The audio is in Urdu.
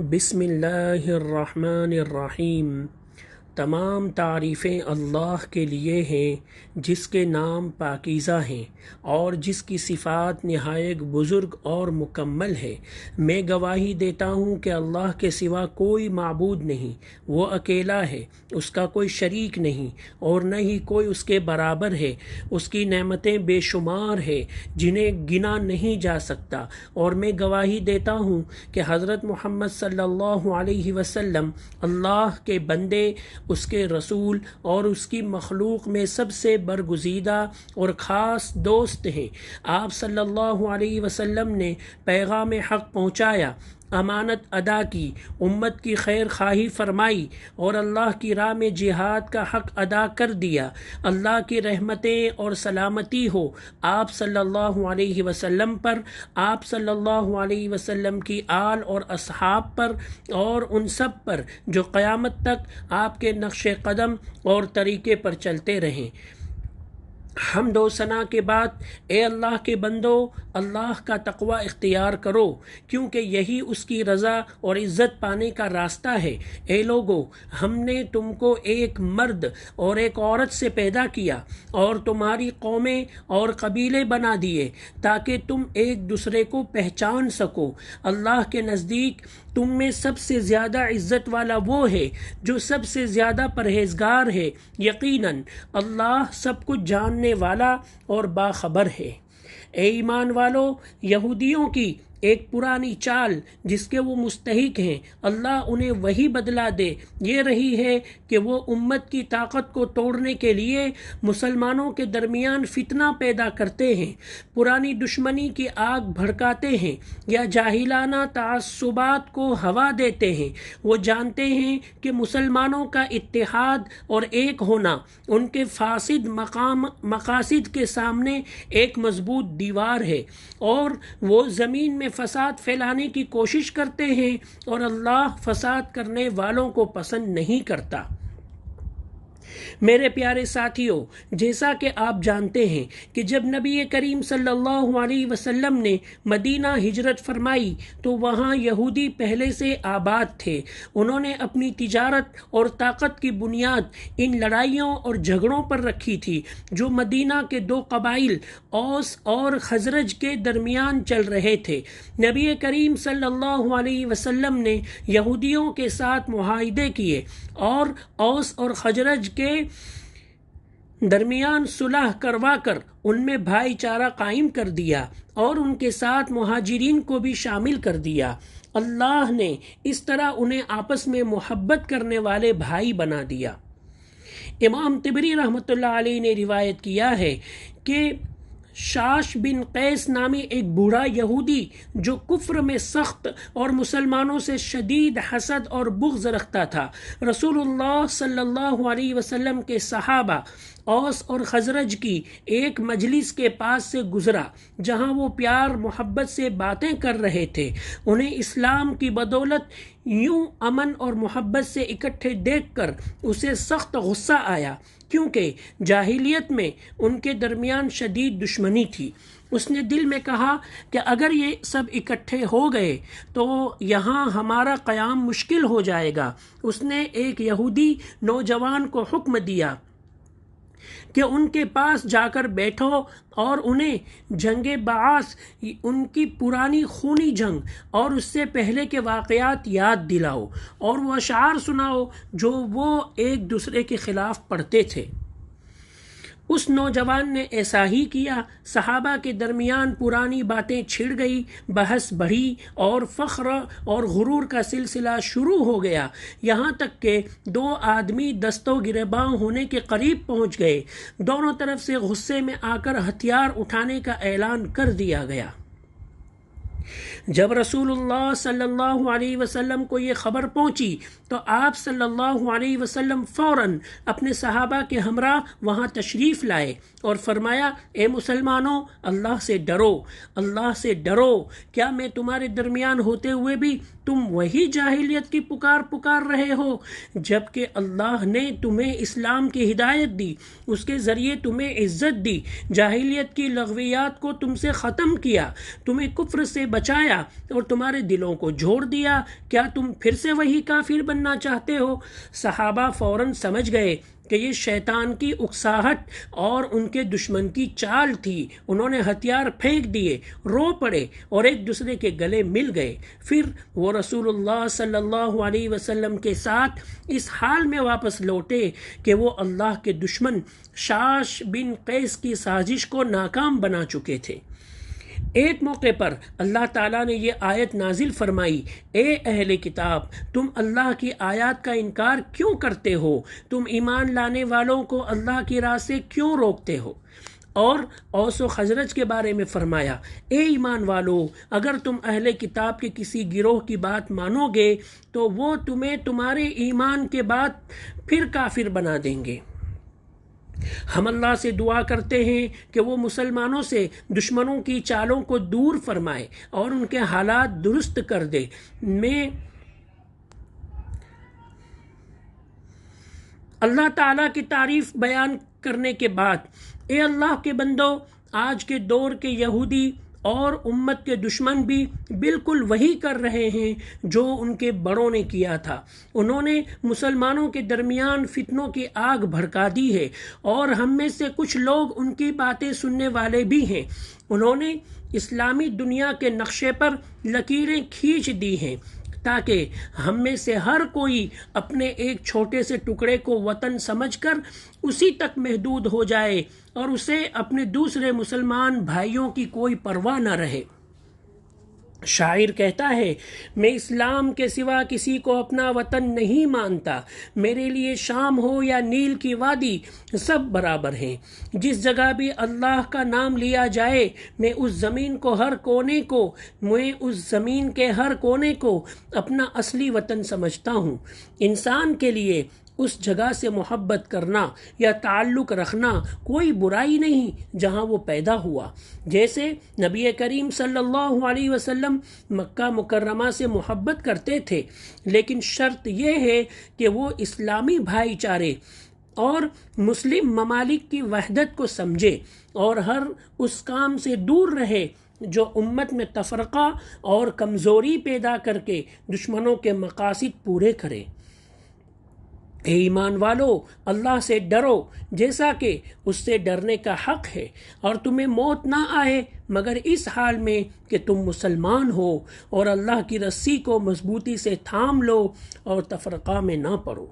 بسم اللہ الرحمن الرحیم۔ تمام تعریفیں اللہ کے لیے ہیں جس کے نام پاکیزہ ہیں اور جس کی صفات نہایت بزرگ اور مکمل ہے۔ میں گواہی دیتا ہوں کہ اللہ کے سوا کوئی معبود نہیں، وہ اکیلا ہے، اس کا کوئی شریک نہیں اور نہ ہی کوئی اس کے برابر ہے۔ اس کی نعمتیں بے شمار ہے جنہیں گنا نہیں جا سکتا، اور میں گواہی دیتا ہوں کہ حضرت محمد صلی اللہ علیہ وسلم اللہ کے بندے، اس کے رسول اور اس کی مخلوق میں سب سے برگزیدہ اور خاص دوست ہیں۔ آپ صلی اللہ علیہ وسلم نے پیغام حق پہنچایا، امانت ادا کی، امت کی خیر خواہی فرمائی اور اللہ کی راہ میں جہاد کا حق ادا کر دیا۔ اللہ کی رحمتیں اور سلامتی ہو آپ صلی اللہ علیہ وسلم پر، آپ صلی اللہ علیہ وسلم کی آل اور اصحاب پر اور ان سب پر جو قیامت تک آپ کے نقش قدم اور طریقے پر چلتے رہیں۔ حمد و ثنا کے بعد اے اللہ کے بندو، اللہ کا تقوی اختیار کرو، کیونکہ یہی اس کی رضا اور عزت پانے کا راستہ ہے۔ اے لوگو، ہم نے تم کو ایک مرد اور ایک عورت سے پیدا کیا اور تمہاری قومیں اور قبیلے بنا دیے تاکہ تم ایک دوسرے کو پہچان سکو۔ اللہ کے نزدیک تم میں سب سے زیادہ عزت والا وہ ہے جو سب سے زیادہ پرہیزگار ہے۔ یقیناً اللہ سب کچھ جاننے والا اور باخبر ہے۔ اے ایمان والو، یہودیوں کی ایک پرانی چال جس کے وہ مستحق ہیں، اللہ انہیں وہی بدلا دے، یہ رہی ہے کہ وہ امت کی طاقت کو توڑنے کے لیے مسلمانوں کے درمیان فتنہ پیدا کرتے ہیں، پرانی دشمنی کی آگ بھڑکاتے ہیں یا جاہلانہ تعصبات کو ہوا دیتے ہیں۔ وہ جانتے ہیں کہ مسلمانوں کا اتحاد اور ایک ہونا ان کے فاسد مقاصد کے سامنے ایک مضبوط دیوار ہے، اور وہ زمین میں فساد پھیلانے کی کوشش کرتے ہیں، اور اللہ فساد کرنے والوں کو پسند نہیں کرتا۔ میرے پیارے ساتھیوں، جیسا کہ آپ جانتے ہیں کہ جب نبی کریم صلی اللہ علیہ وسلم نے مدینہ ہجرت فرمائی تو وہاں یہودی پہلے سے آباد تھے۔ انہوں نے اپنی تجارت اور طاقت کی بنیاد ان لڑائیوں اور جھگڑوں پر رکھی تھی جو مدینہ کے دو قبائل اوس اور خزرج کے درمیان چل رہے تھے۔ نبی کریم صلی اللہ علیہ وسلم نے یہودیوں کے ساتھ معاہدے کیے اور اوس اور خزرج کے درمیان صلح کروا کر ان میں بھائی چارہ قائم کر دیا اور ان کے ساتھ مہاجرین کو بھی شامل کر دیا۔ اللہ نے اس طرح انہیں آپس میں محبت کرنے والے بھائی بنا دیا۔ امام طبری رحمۃ اللہ علیہ نے روایت کیا ہے کہ شاش بن قیس نامی ایک بوڑھا یہودی جو کفر میں سخت اور مسلمانوں سے شدید حسد اور بغض رکھتا تھا، رسول اللہ صلی اللہ علیہ وسلم کے صحابہ اوس اور خزرج کی ایک مجلس کے پاس سے گزرا جہاں وہ پیار محبت سے باتیں کر رہے تھے۔ انہیں اسلام کی بدولت یوں امن اور محبت سے اکٹھے دیکھ کر اسے سخت غصہ آیا، کیونکہ جاہلیت میں ان کے درمیان شدید دشمنی تھی۔ اس نے دل میں کہا کہ اگر یہ سب اکٹھے ہو گئے تو یہاں ہمارا قیام مشکل ہو جائے گا۔ اس نے ایک یہودی نوجوان کو حکم دیا کہ ان کے پاس جا کر بیٹھو اور انہیں جنگ بعث، ان کی پرانی خونی جنگ اور اس سے پہلے کے واقعات یاد دلاؤ اور وہ اشعار سناؤ جو وہ ایک دوسرے کے خلاف پڑھتے تھے۔ اس نوجوان نے ایسا ہی کیا۔ صحابہ کے درمیان پرانی باتیں چھڑ گئی، بحث بڑھی اور فخر اور غرور کا سلسلہ شروع ہو گیا، یہاں تک کہ دو آدمی دست و گریباں ہونے کے قریب پہنچ گئے۔ دونوں طرف سے غصے میں آ کر ہتھیار اٹھانے کا اعلان کر دیا گیا۔ جب رسول اللہ صلی اللہ علیہ وسلم کو یہ خبر پہنچی تو آپ صلی اللہ علیہ وسلم فوراً اپنے صحابہ کے ہمراہ وہاں تشریف لائے اور فرمایا، اے مسلمانوں، اللہ سے ڈرو، اللہ سے ڈرو۔ کیا میں تمہارے درمیان ہوتے ہوئے بھی تم وہی جاہلیت کی پکار رہے ہو؟ جبکہ اللہ نے تمہیں اسلام کی ہدایت دی، اس کے ذریعے تمہیں عزت دی، جاہلیت کی لغویات کو تم سے ختم کیا، تمہیں کفر سے بچایا دیا اور تمہارے دلوں کو جوڑ دیا، کیا تم پھر سے وہی کافر بننا چاہتے ہو؟ صحابہ فوراً سمجھ گئے کہ یہ شیطان کی اکساہٹ اور ان کے دشمن کی چال تھی۔ انہوں نے ہتھیار پھینک دیے، رو پڑے اور ایک دوسرے کے گلے مل گئے۔ پھر وہ رسول اللہ صلی اللہ علیہ وسلم کے ساتھ اس حال میں واپس لوٹے کہ وہ اللہ کے دشمن شاش بن قیس کی سازش کو ناکام بنا چکے تھے۔ ایک موقع پر اللہ تعالیٰ نے یہ آیت نازل فرمائی، اے اہل کتاب، تم اللہ کی آیات کا انکار کیوں کرتے ہو؟ تم ایمان لانے والوں کو اللہ کی راہ سے کیوں روکتے ہو؟ اور اوس و خزرج کے بارے میں فرمایا، اے ایمان والو، اگر تم اہل کتاب کے کسی گروہ کی بات مانو گے تو وہ تمہیں تمہارے ایمان کے بعد پھر کافر بنا دیں گے۔ ہم اللہ سے دعا کرتے ہیں کہ وہ مسلمانوں سے دشمنوں کی چالوں کو دور فرمائے اور ان کے حالات درست کر دے۔ اللہ تعالیٰ کی تعریف بیان کرنے کے بعد، اے اللہ کے بندو، آج کے دور کے یہودی اور امت کے دشمن بھی بالکل وہی کر رہے ہیں جو ان کے بڑوں نے کیا تھا۔ انہوں نے مسلمانوں کے درمیان فتنوں کی آگ بھڑکا دی ہے اور ہم میں سے کچھ لوگ ان کی باتیں سننے والے بھی ہیں۔ انہوں نے اسلامی دنیا کے نقشے پر لکیریں کھینچ دی ہیں تاکہ ہم میں سے ہر کوئی اپنے ایک چھوٹے سے ٹکڑے کو وطن سمجھ کر اسی تک محدود ہو جائے اور اسے اپنے دوسرے مسلمان بھائیوں کی کوئی پرواہ نہ رہے۔ شاعر کہتا ہے، میں اسلام کے سوا کسی کو اپنا وطن نہیں مانتا، میرے لیے شام ہو یا نیل کی وادی سب برابر ہیں، جس جگہ بھی اللہ کا نام لیا جائے میں اس زمین کے ہر کونے کو اپنا اصلی وطن سمجھتا ہوں۔ انسان کے لیے اس جگہ سے محبت کرنا یا تعلق رکھنا کوئی برائی نہیں جہاں وہ پیدا ہوا، جیسے نبی کریم صلی اللہ علیہ وسلم مکہ مکرمہ سے محبت کرتے تھے، لیکن شرط یہ ہے کہ وہ اسلامی بھائی چارے اور مسلم ممالک کی وحدت کو سمجھے اور ہر اس کام سے دور رہے جو امت میں تفرقہ اور کمزوری پیدا کر کے دشمنوں کے مقاصد پورے کرے۔ اے ایمان والو، اللہ سے ڈرو جیسا کہ اس سے ڈرنے کا حق ہے، اور تمہیں موت نہ آئے مگر اس حال میں کہ تم مسلمان ہو، اور اللہ کی رسی کو مضبوطی سے تھام لو اور تفرقہ میں نہ پڑو۔